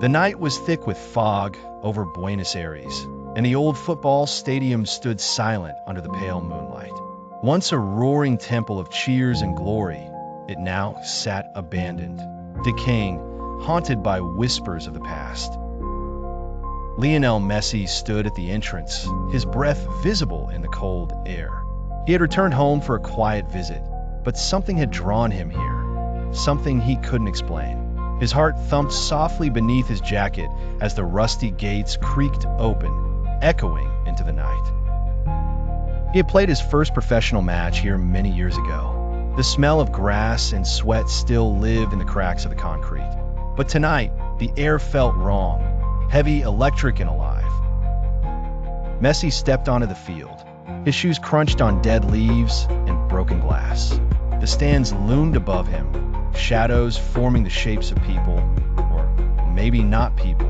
The night was thick with fog over Buenos Aires, and the old football stadium stood silent under the pale moonlight. Once a roaring temple of cheers and glory, it now sat abandoned, decaying, haunted by whispers of the past. Lionel Messi stood at the entrance, his breath visible in the cold air. He had returned home for a quiet visit, but something had drawn him here, something he couldn't explain. His heart thumped softly beneath his jacket as the rusty gates creaked open, echoing into the night. He had played his first professional match here many years ago. The smell of grass and sweat still lived in the cracks of the concrete. But tonight, the air felt wrong, heavy, electric, and alive. Messi stepped onto the field. His shoes crunched on dead leaves and broken glass. The stands loomed above him, shadows forming the shapes of people, or maybe not people.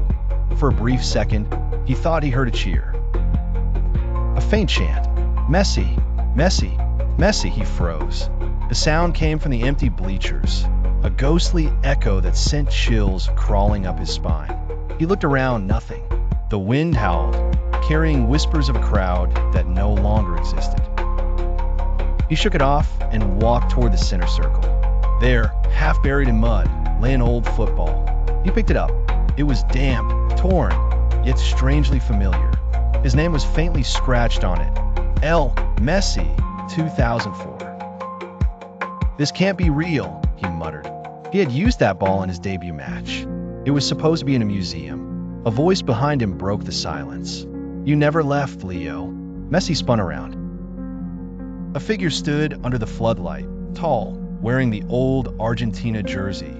For a brief second, he thought he heard a cheer. A faint chant. Messi, Messi, Messi, he froze. The sound came from the empty bleachers, a ghostly echo that sent chills crawling up his spine. He looked around, nothing. The wind howled, carrying whispers of a crowd that no longer existed. He shook it off and walked toward the center circle. There, half buried in mud, lay an old football. He picked it up. It was damp, torn, yet strangely familiar. His name was faintly scratched on it. L. Messi, 2004. This can't be real, he muttered. He had used that ball in his debut match. It was supposed to be in a museum. A voice behind him broke the silence. You never left, Leo. Messi spun around. A figure stood under the floodlight, tall, wearing the old Argentina jersey,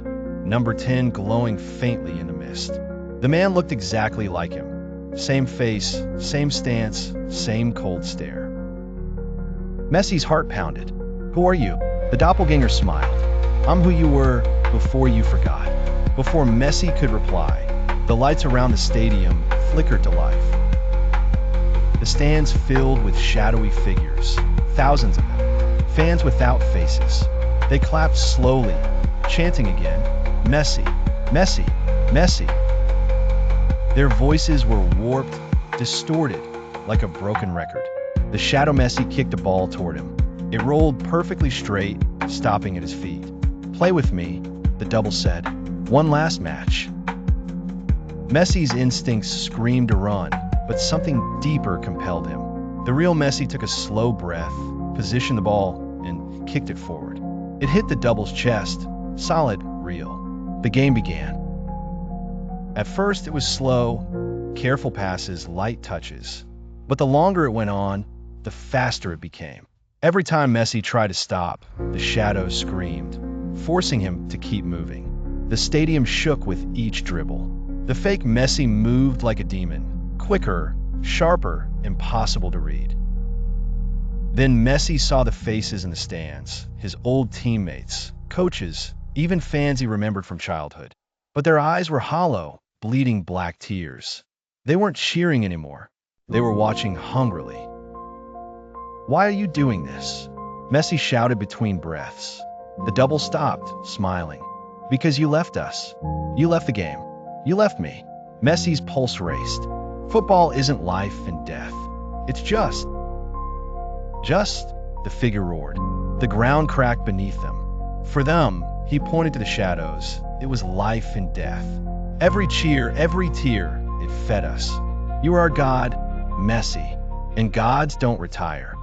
number 10 glowing faintly in the mist. The man looked exactly like him. Same face, same stance, same cold stare. Messi's heart pounded. Who are you? The doppelganger smiled. I'm who you were before you forgot. Before Messi could reply, the lights around the stadium flickered to life. The stands filled with shadowy figures, thousands of them, fans without faces. They clapped slowly, chanting again, Messi, Messi, Messi. Their voices were warped, distorted, like a broken record. The shadow Messi kicked a ball toward him. It rolled perfectly straight, stopping at his feet. Play with me, the double said. One last match. Messi's instincts screamed to run, but something deeper compelled him. The real Messi took a slow breath, positioned the ball, and kicked it forward. It hit the double's chest, solid, real. The game began. At first it was slow, careful passes, light touches. But the longer it went on, the faster it became. Every time Messi tried to stop, the shadows screamed, forcing him to keep moving. The stadium shook with each dribble. The fake Messi moved like a demon, quicker, sharper, impossible to read. Then Messi saw the faces in the stands, his old teammates, coaches, even fans he remembered from childhood. But their eyes were hollow, bleeding black tears. They weren't cheering anymore. They were watching hungrily. Why are you doing this? Messi shouted between breaths. The double stopped, smiling. Because you left us. You left the game. You left me. Messi's pulse raced. Football isn't life and death. It's just, the figure roared. The ground cracked beneath them. For them, he pointed to the shadows. It was life and death. Every cheer, every tear, it fed us. You are our God, Messi. And gods don't retire.